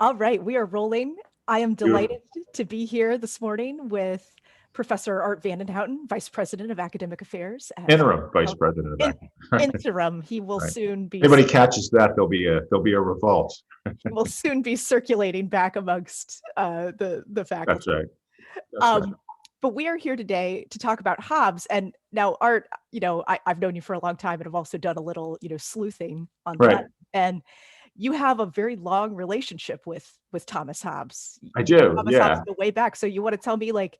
All right, we are rolling. I am Beautiful. delighted to be here this morning with Professor Art Vanden Houten, Vice President of Academic Affairs at Interim vice Flagler president of in that. Interim. He will Right. soon be Anybody catches that, there'll be a revolt. circulating back amongst the That's faculty. right. That's right. Um, but we are here today to talk about Hobbes. And now, Art, I've known you for a long time, and I've also done a little, sleuthing online. Right. And you have a very long relationship with Thomas Hobbes. I You and do. Thomas Hobbes Yeah. go way back. So you want to tell me, like,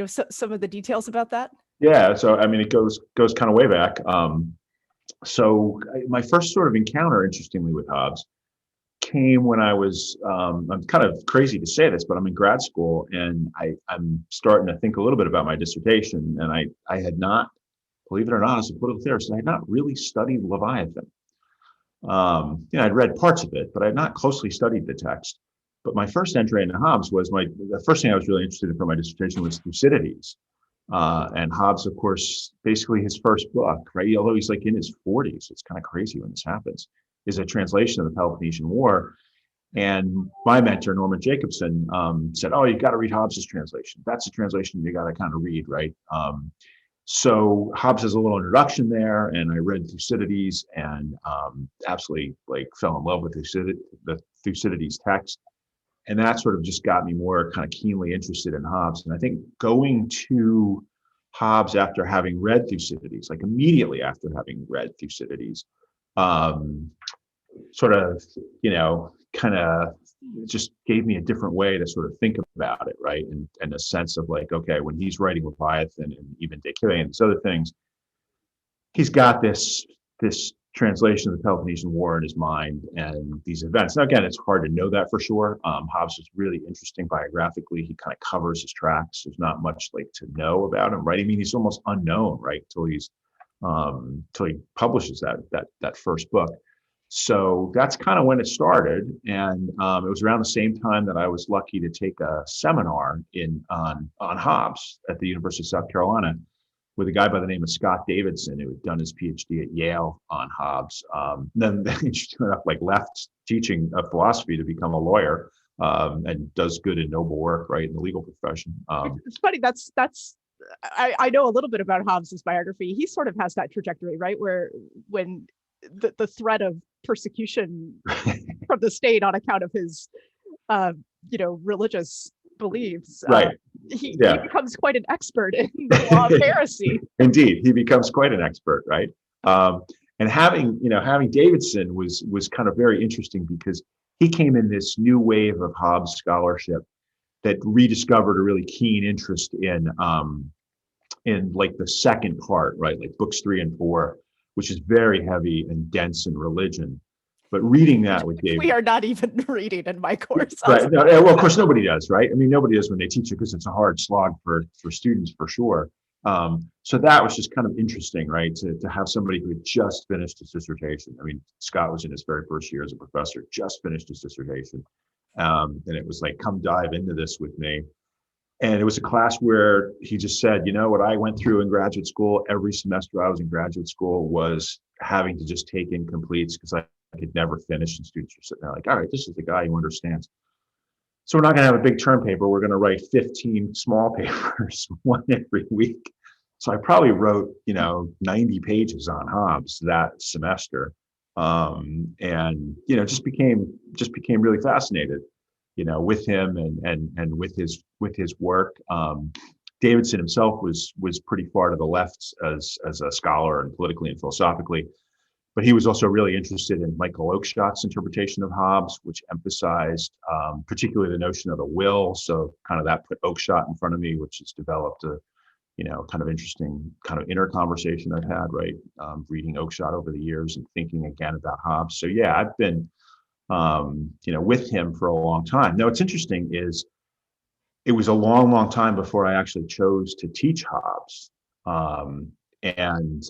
some of the details about that? Yeah. So I mean, it goes kind of way back. My first sort of encounter, interestingly, with Hobbes came when I was. I'm kind of crazy to say this, but I'm in grad school and I'm starting to think a little bit about my dissertation, and I had not, believe it or not, as a political theorist, I had not really studied Leviathan. I'd read parts of it, but I had not closely studied the text. But my first entry into Hobbes was the first thing I was really interested in for my dissertation was Thucydides. And Hobbes, of course, basically his first book, right? Although he's like in his 40s, it's kind of crazy when this happens, is a translation of the Peloponnesian War. And my mentor, Norman Jacobson, said, "Oh, you got to read Hobbes's translation. That's a translation you got to kind of read, right?" So Hobbes has a little introduction there, and I read Thucydides and absolutely like fell in love with the Thucydides text, and that sort of just got me more kind of keenly interested in Hobbes. And I think going to Hobbes after having read Thucydides, like immediately after having read Thucydides, um, sort of, kind of just gave me a different way to sort of think about it, right? And a sense of like, okay, when he's writing Leviathan and even De Quille and these other things, he's got this translation of the Peloponnesian War in his mind and these events. Now, again, it's hard to know that for sure. Hobbes is really interesting biographically. He kind of covers his tracks. There's not much like to know about him, right? I mean, he's almost unknown, right, till he publishes that first book. So that's kind of when it started, and it was around the same time that I was lucky to take a seminar on Hobbes at the University of South Carolina with a guy by the name of Scott Davidson, who had done his PhD at Yale on Hobbes. Then interestingly enough, like left teaching of philosophy to become a lawyer, and does good and noble work, right, in the legal profession. It's funny. I know a little bit about Hobbes's biography. He sort of has that trajectory, right? Where when the threat of persecution from the state on account of his, religious beliefs, Right. he Yeah. becomes quite an expert in the law of heresy. Indeed, he becomes quite an expert, right? And having Davidson was kind of very interesting because he came in this new wave of Hobbes scholarship that rediscovered a really keen interest in like the second part, right? Like books 3 and 4, which is very heavy and dense in religion. But reading that with David, We are not even reading in my course. right? No, well, of course, nobody does, right? I mean, nobody does when they teach it because it's a hard slog for students for sure. So that was just kind of interesting, right? To have somebody who had just finished his dissertation. I mean, Scott was in his very first year as a professor, just finished his dissertation, and it was like, come dive into this with me. And it was a class where he just said, what I went through in graduate school, every semester I was in graduate school was having to just take incompletes because I could never finish. And students were sitting there like, all right, this is the guy who understands. So we're not going to have a big term paper. We're going to write 15 small papers, one every week. So I probably wrote, 90 pages on Hobbes that semester. And, just became really fascinated, with him and with his work. Davidson himself was pretty far to the left as a scholar and politically and philosophically, but he was also really interested in Michael Oakeshott's interpretation of Hobbes, which emphasized particularly the notion of the will. So kind of that put Oakeshott in front of me, which has developed a kind of interesting kind of inner conversation I've had, right, reading Oakeshott over the years and thinking again about Hobbes. So yeah, I've been with him for a long time. Now, what's interesting is it was a long, long time before I actually chose to teach Hobbes. And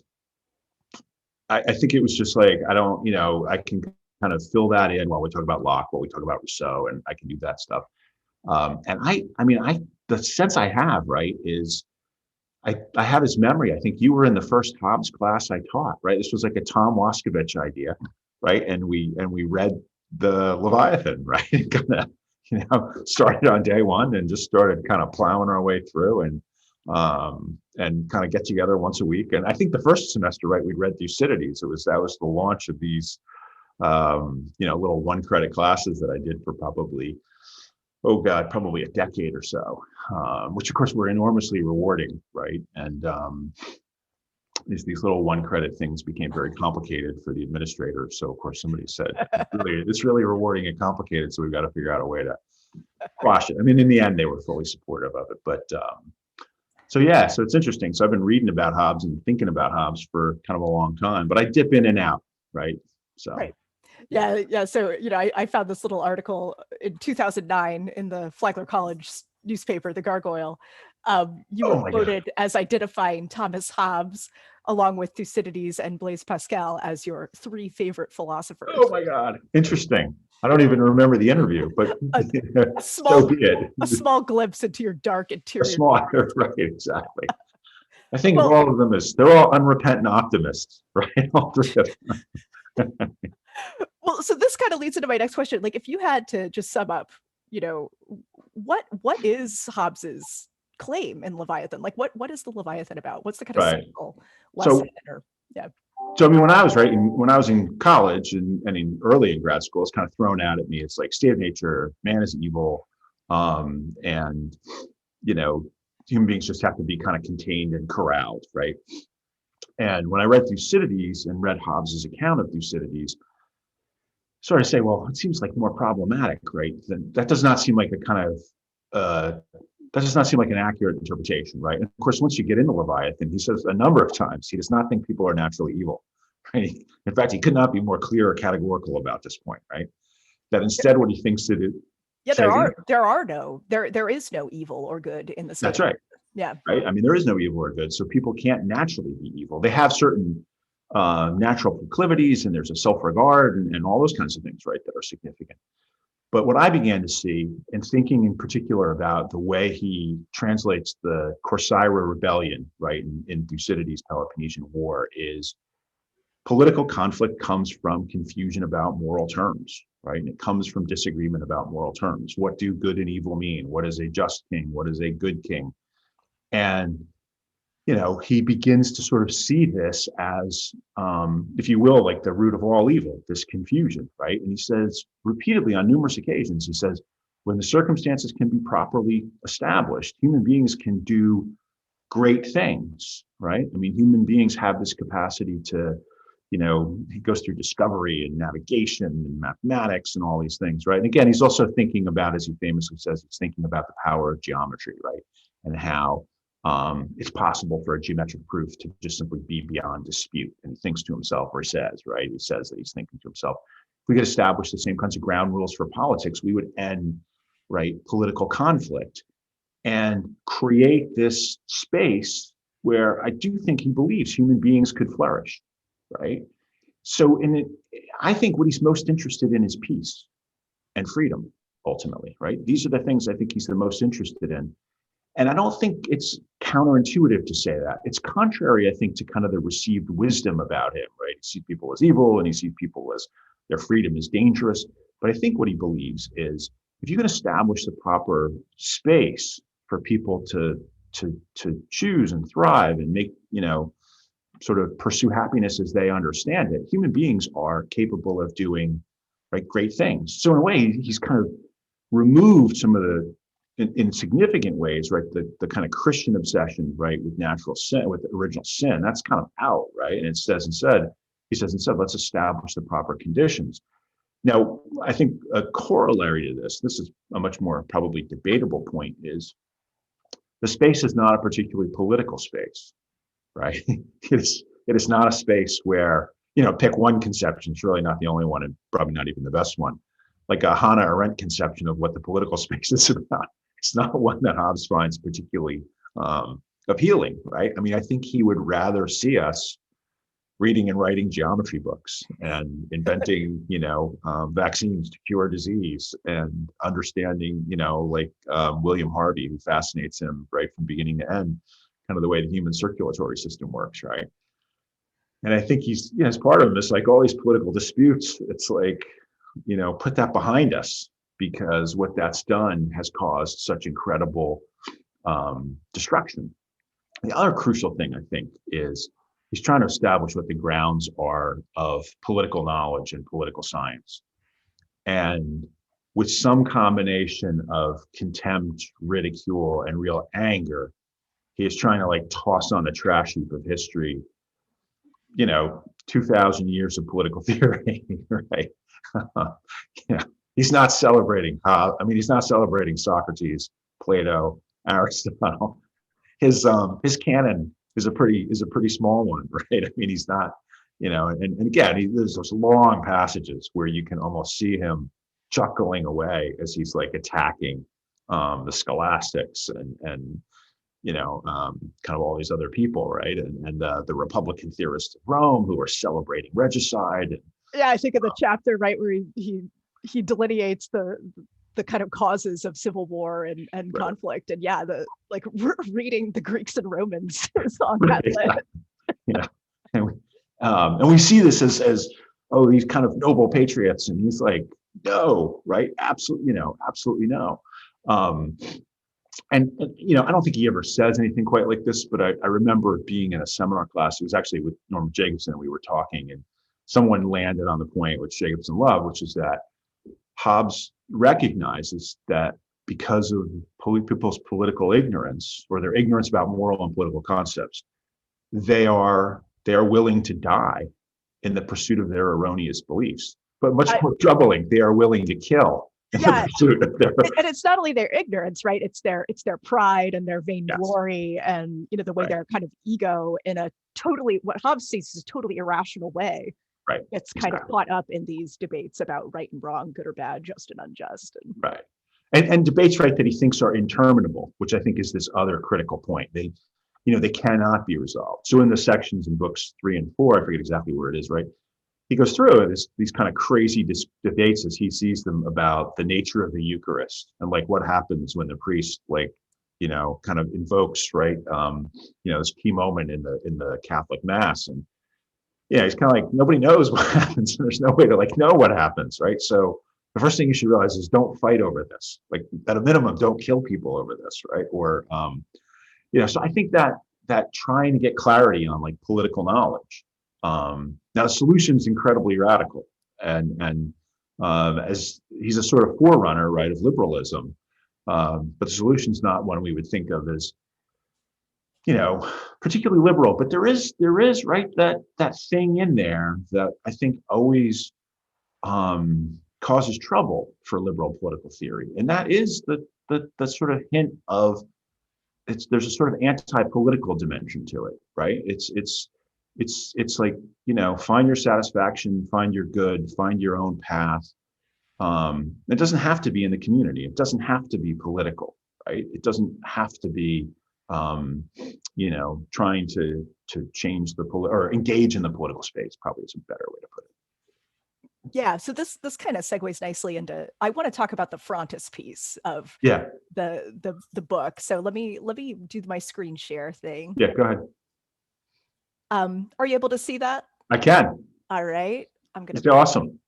I think it was just like, I don't, I can kind of fill that in while we talk about Locke, while we talk about Rousseau, and I can do that stuff. And the sense I have, right, is I have his memory. I think you were in the first Hobbes class I taught, right? This was like a Tom Waskovich idea, right? And we read the Leviathan, right? Kind of, started on day one and just started kind of plowing our way through and kind of get together once a week. And I think the first semester, right, we read Thucydides. That was the launch of these, little 1 credit classes that I did for probably a decade or so, which of course were enormously rewarding, right? And these little 1 credit things became very complicated for the administrator. So of course somebody said, it's really rewarding and complicated, so we've got to figure out a way to quash it. I mean, in the end, they were fully supportive of it. But so it's interesting. So I've been reading about Hobbes and thinking about Hobbes for kind of a long time, but I dip in and out, right? So. Right. Yeah. So, I found this little article in 2009 in the Flagler College newspaper, The Gargoyle. You were quoted as identifying Thomas Hobbes, along with Thucydides and Blaise Pascal, as your 3 favorite philosophers. Oh my God. Interesting. I don't even remember the interview, but a small glimpse into your dark interior. Right, exactly. I think of all of them as they're all unrepentant optimists, right? All 3 of them. Well, so this kind of leads into my next question. Like, if you had to just sum up, what is Hobbes's claim in Leviathan? Like, what is the Leviathan about? What's the kind of central lesson? So I mean, when I was in college and early in grad school, it's kind of thrown out at me. It's like state of nature, man is evil, and human beings just have to be kind of contained and corralled, right? And when I read Thucydides and read Hobbes's account of Thucydides, sort of say, well, it seems like more problematic, right? That does not seem like that does not seem like an accurate interpretation, right? And of course, once you get into Leviathan, he says a number of times he does not think people are naturally evil, right? In fact, he could not be more clear or categorical about this point, right? That instead, what he thinks that it. Yeah, there is no evil or good in the state. That's right. Yeah. Right. I mean, there is no evil or good, so people can't naturally be evil. They have certain natural proclivities, and there's a self-regard and all those kinds of things, right, that are significant. But what I began to see, and thinking in particular about the way he translates the Corcyra rebellion, right, in Thucydides' Peloponnesian War, is political conflict comes from confusion about moral terms, right? And it comes from disagreement about moral terms. What do good and evil mean? What is a just king? What is a good king? And he begins to sort of see this as, if you will, like the root of all evil, this confusion, right? And he says repeatedly on numerous occasions, he says, when the circumstances can be properly established, human beings can do great things, right? I mean, human beings have this capacity to, he goes through discovery and navigation and mathematics and all these things, right? And again, he's also thinking about, as he famously says, he's thinking about the power of geometry, right? And how it's possible for a geometric proof to just simply be beyond dispute. And he thinks to himself, or he says that he's thinking to himself, if we could establish the same kinds of ground rules for politics, we would end, right, political conflict and create this space where I do think he believes human beings could flourish, right? So I think what he's most interested in is peace and freedom, ultimately, right? These are the things I think he's the most interested in. And I don't think it's counterintuitive to say that. It's contrary, I think, to kind of the received wisdom about him, right? He sees people as evil and he sees people as their freedom is dangerous. But I think what he believes is if you can establish the proper space for people to choose and thrive and make, sort of pursue happiness as they understand it, human beings are capable of doing, right, great things. So in a way, he's kind of removed some of the, in significant ways, right, the kind of Christian obsession, right, with natural sin, with original sin, that's kind of out, right? And he says instead, let's establish the proper conditions. Now, I think a corollary to this is a much more probably debatable point, is the space is not a particularly political space, right? It is not a space where, pick one conception, it's really not the only one and probably not even the best one, like a Hannah Arendt conception of what the political space is about. It's not one that Hobbes finds particularly appealing, right? I mean, I think he would rather see us reading and writing geometry books and inventing, vaccines to cure disease and understanding, William Harvey, who fascinates him right from beginning to end, kind of the way the human circulatory system works, right? And I think he's, as part of this, like all these political disputes, it's like, put that behind us, because what that's done has caused such incredible destruction. The other crucial thing, I think, is he's trying to establish what the grounds are of political knowledge and political science. And with some combination of contempt, ridicule, and real anger, he is trying to like toss on the trash heap of history, 2,000 years of political theory, right? He's not celebrating he's not celebrating Socrates, Plato, Aristotle. His canon is a pretty small one, right? I mean, he's not, and again, there's those long passages where you can almost see him chuckling away as he's like attacking the scholastics and kind of all these other people, right? And the Republican theorists of Rome who are celebrating regicide. Yeah, I think of the chapter, right, where he delineates the kind of causes of civil war and right. conflict, and reading the Greeks and Romans on that list. And we see this as these kind of noble patriots, and he's like, no, right? Absolutely, absolutely no. And I don't think he ever says anything quite like this, but I remember being in a seminar class. It was actually with Norman Jacobson. We were talking, and someone landed on the point which Jacobson loved, which is that Hobbes recognizes that because of people's political ignorance, or their ignorance about moral and political concepts, they are willing to die in the pursuit of their erroneous beliefs. But much more troubling, they are willing to kill. Yeah, and it's not only their ignorance, right? It's their pride and their vainglory, yes. And the way their kind of ego in a totally, what Hobbes sees is a totally irrational way. Right. It's kind of caught up in these debates about right and wrong, good or bad, just and unjust. Right. And debates, right, that he thinks are interminable, which I think is this other critical point. They cannot be resolved. So in the sections in books 3 and 4, I forget exactly where it is, right? He goes through these kind of crazy debates as he sees them about the nature of the Eucharist and like what happens when the priest kind of invokes, right, this key moment in the Catholic Mass. And he's kind of like, nobody knows what happens. And there's no way to like know what happens, right? So the first thing you should realize is don't fight over this. Like at a minimum, don't kill people over this, right? Or so I think that trying to get clarity on like political knowledge. Now the solution is incredibly radical, and as he's a sort of forerunner, right, of liberalism, but the solution is not one we would think of as particularly liberal. But there is right that thing in there that I think always causes trouble for liberal political theory, and that is the sort of hint of there's a sort of anti-political dimension to it, right? It's like, find your satisfaction, find your good, find your own path. It doesn't have to be in the community. It doesn't have to be political, right? It doesn't have to be, trying to change or engage in the political space, probably is a better way to put it. Yeah, so this kind of segues nicely into, I want to talk about the frontispiece of the book. So let me do my screen share thing. Yeah, go ahead. Are you able to see that? I can. All right. I'm going to be awesome.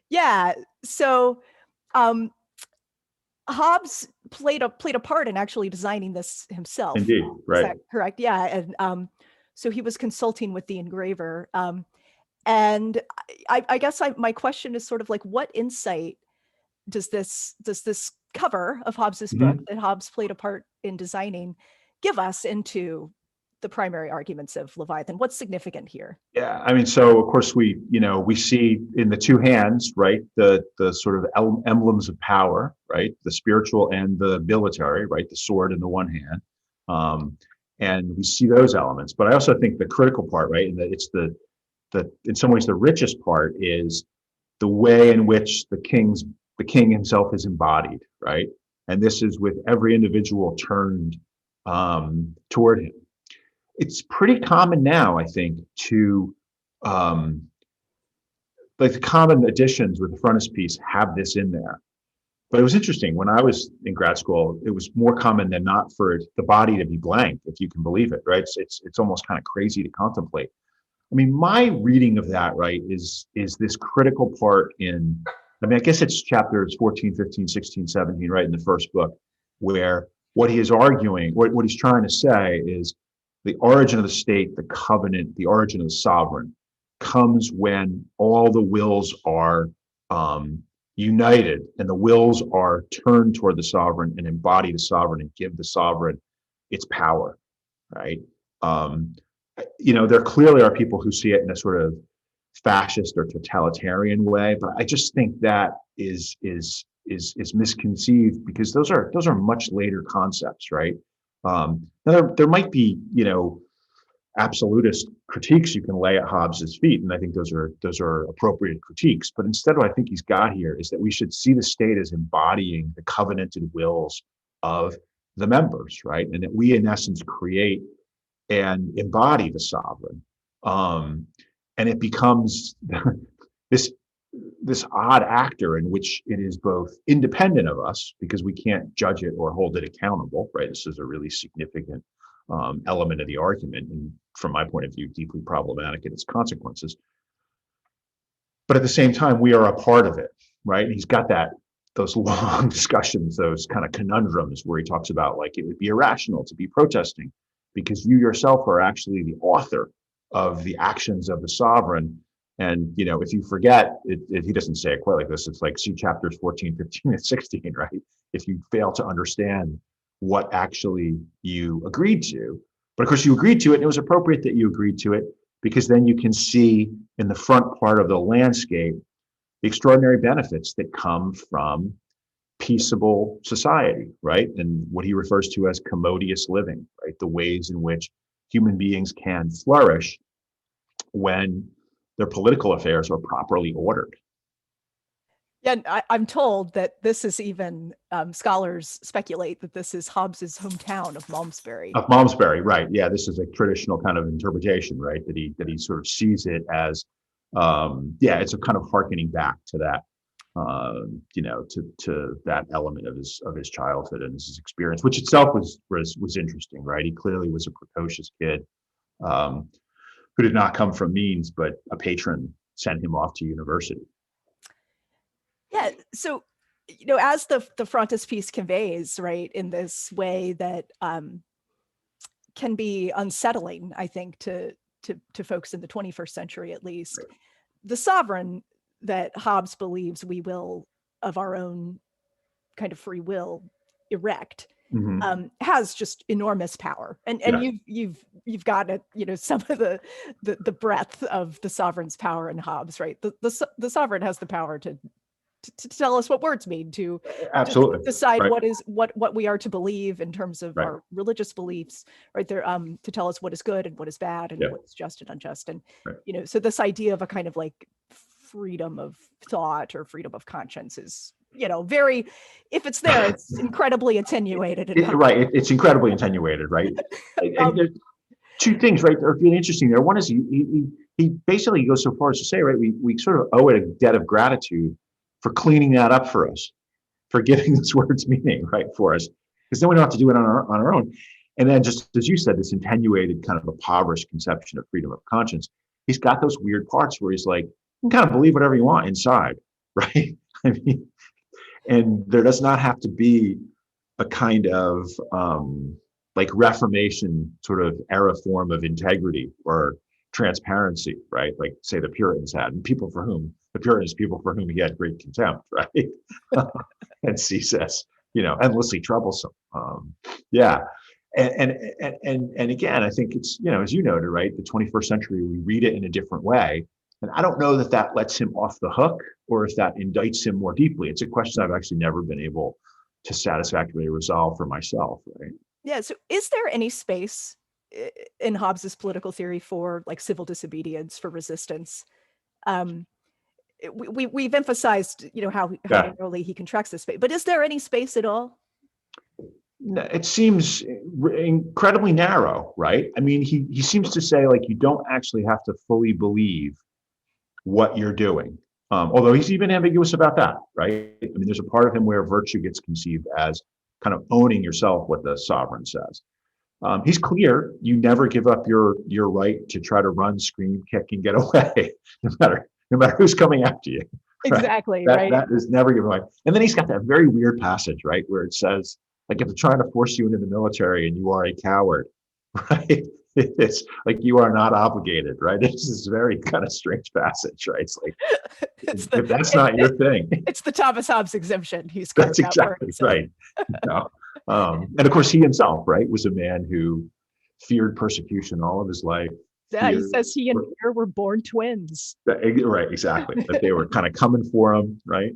Yeah. So Hobbes played a part in actually designing this himself. Indeed. Right. Is that correct? Yeah. And so he was consulting with the engraver. And I guess my question is sort of like, what insight does this cover of Hobbes's book that Hobbes played a part in designing give us into the primary arguments of Leviathan? What's significant here? Yeah, I mean, so of course we see in the two hands, right, the sort of emblems of power, right, the spiritual and the military, right, the sword in the one hand, and we see those elements. But I also think the critical part, right, and that it's the in some ways the richest part is the way in which the king himself is embodied, right, and this is with every individual turned toward him. It's pretty common now, I think, to like the common editions with the frontispiece have this in there. But it was interesting, when I was in grad school, it was more common than not for the body to be blank, if you can believe it, right? It's almost kind of crazy to contemplate. I mean, my reading of that, right, is this critical part in I mean, I guess it's chapters 14, 15, 16, 17, right in the first book, where what he is arguing, what he's trying to say is the origin of the state, the covenant, the origin of the sovereign comes when all the wills are united and the wills are turned toward the sovereign and embody the sovereign and give the sovereign its power, right? There clearly are people who see it in a sort of fascist or totalitarian way, but I just think that is misconceived because those are much later concepts, right? Now there might be absolutist critiques you can lay at Hobbes's feet, and I think those are appropriate critiques. But instead, what I think he's got here is that we should see the state as embodying the covenanted wills of the members, right? And that we, in essence, create and embody the sovereign. And it becomes this odd actor in which it is both independent of us because we can't judge it or hold it accountable, right? This is a really significant element of the argument, and from my point of view, deeply problematic in its consequences. But at the same time, we are a part of it, right? And he's got those long discussions, those kind of conundrums where he talks about like it would be irrational to be protesting because you yourself are actually the author of the actions of the sovereign. And, if you forget, he doesn't say it quite like this. It's like, see chapters 14, 15, and 16, right? If you fail to understand what actually you agreed to. But of course, you agreed to it, and it was appropriate that you agreed to it, because then you can see in the front part of the landscape the extraordinary benefits that come from peaceable society, right? And what he refers to as commodious living, right? The ways in which human beings can flourish when their political affairs are properly ordered. Yeah, and I'm told that this is even, scholars speculate that this is Hobbes's hometown of Malmesbury. Of Malmesbury, right. Yeah, this is a traditional kind of interpretation, right? That he sort of sees it as, it's a kind of hearkening back to that, to that element of his childhood and his experience, which itself was interesting, right? He clearly was a precocious kid who did not come from means, but a patron sent him off to university. Yeah, so as the frontispiece conveys, right, in this way that can be unsettling, I think, to folks in the 21st century at least, right. The sovereign that Hobbes believes we will, of our own kind of free will, erect, has just enormous power, and you've got it, some of the breadth of the sovereign's power in Hobbes, right? The sovereign has the power to tell us what words mean, to absolutely decide right. what we are to believe in terms of our religious beliefs, right there, to tell us what is good and what is bad and what is just and unjust, and so this idea of a kind of like freedom of thought or freedom of conscience is very, if it's there, it's incredibly attenuated. Right, it's incredibly attenuated, right? And there's two things, right, are really interesting there. One is he basically goes so far as to say, right, we sort of owe it a debt of gratitude for cleaning that up for us, for giving this word's meaning, right, for us, because then we don't have to do it on our own. And then, just as you said, this attenuated kind of impoverished conception of freedom of conscience, he's got those weird parts where he's like, you can kind of believe whatever you want inside, right? I mean, and there does not have to be a kind of like Reformation sort of era form of integrity or transparency, right? Like, say, the Puritans had, and the Puritans, people for whom he had great contempt, right? And sees as, endlessly troublesome. And again, I think it's, as you noted, right, the 21st century, we read it in a different way. And I don't know that lets him off the hook or if that indicts him more deeply. It's a question I've actually never been able to satisfactorily resolve for myself, right? Yeah. So is there any space in Hobbes's political theory for like civil disobedience, for resistance? We've emphasized, how narrowly he contracts this space, but is there any space at all? It seems incredibly narrow, right? I mean, he seems to say, like, you don't actually have to fully believe what you're doing. Although he's even ambiguous about that, right? I mean, there's a part of him where virtue gets conceived as kind of owning yourself what the sovereign says. He's clear, you never give up your right to try to run, scream, kick, and get away, no matter who's coming after you, Exactly, That right. that is never given away. And then he's got that very weird passage, right, where it says, like, if they're trying to force you into the military and you are a coward, right? It's like you are not obligated, right? It's this very kind of strange passage, right? It's like, It's if that's not your thing, it's the Thomas Hobbes exemption he's that's carved out for exactly himself. right. You know? And of course, he himself, right, was a man who feared persecution all of his life. Yeah, he Feared, says he and Peter were born twins. right, exactly, that they were kind of coming for him, right?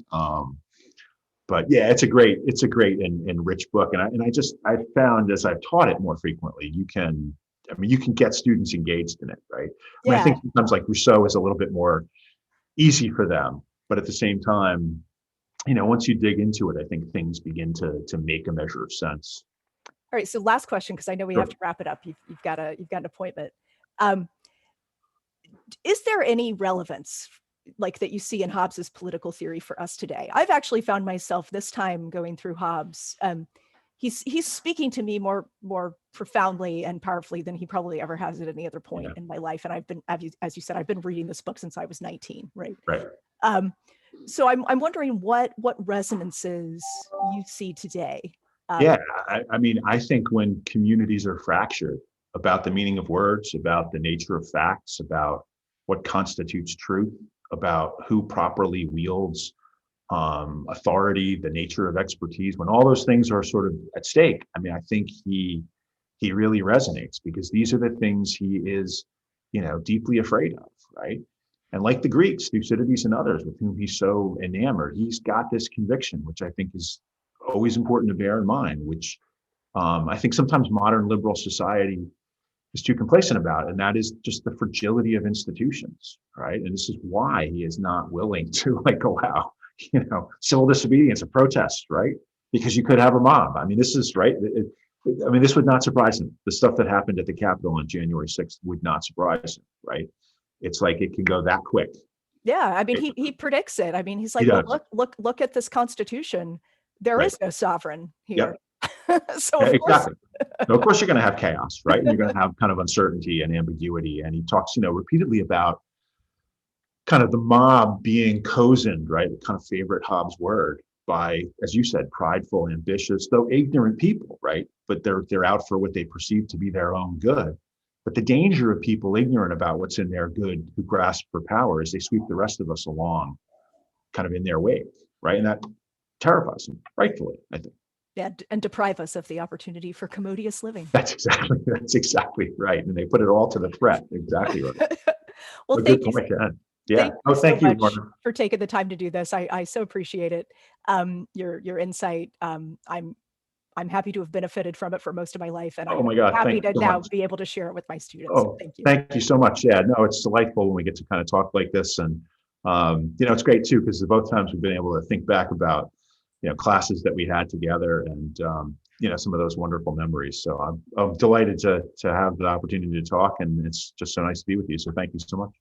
But yeah, it's a great and rich book, and I found as I've taught it more frequently, you can get students engaged in it, right? I mean, I Yeah. think sometimes like Rousseau is a little bit more easy for them, but at the same time, once you dig into it, I think things begin to make a measure of sense. All right. So last question, because I know we Sure. have to wrap it up. You've got an appointment. Um, is there any relevance like that you see in Hobbes's political theory for us today? I've actually found myself this time going through Hobbes. He's speaking to me more profoundly and powerfully than he probably ever has at any other point Yeah. in my life. And I've been, as you said, I've been reading this book since I was 19, right? Right. So I'm wondering what resonances you see today. Yeah, I mean, I think when communities are fractured about the meaning of words, about the nature of facts, about what constitutes truth, about who properly wields authority, the nature of expertise, when all those things are sort of at stake, I mean, I think he really resonates because these are the things he is, deeply afraid of, right? And like the Greeks, Thucydides and others with whom he's so enamored, he's got this conviction, which I think is always important to bear in mind, which I think sometimes modern liberal society is too complacent about, and that is just the fragility of institutions, right? And this is why he is not willing to allow, civil disobedience and protests, right? Because you could have a mob. I mean, this is right. This would not surprise him. The stuff that happened at the Capitol on January 6th would not surprise him, right? It's like it can go that quick. Yeah, I mean, he predicts it. I mean, he's like, He well, look at this Constitution. There right. is no sovereign here. Yep. So Yeah, of exactly. So of course you're going to have chaos, right? And you're going to have kind of uncertainty and ambiguity. And he talks, repeatedly about kind of the mob being cozened, right? The kind of favorite Hobbes word by, as you said, prideful, ambitious, though ignorant people, right? But they're out for what they perceive to be their own good. But the danger of people ignorant about what's in their good who grasp for power is they sweep the rest of us along kind of in their wake, right? And that terrifies them, rightfully, I think. Yeah, and deprive us of the opportunity for commodious living. That's exactly right. And they put it all to the threat. Exactly right. Well, thank you. Yeah. Thank you, Lorna, for taking the time to do this. I so appreciate it. Your insight. I'm happy to have benefited from it for most of my life, and I'm happy to now be able to share it with my students. Oh, thank you. Thank you so much. Yeah, no, it's delightful when we get to kind of talk like this, and it's great too because both times we've been able to think back about classes that we had together, and some of those wonderful memories. So I'm delighted to have the opportunity to talk, and it's just so nice to be with you. So thank you so much.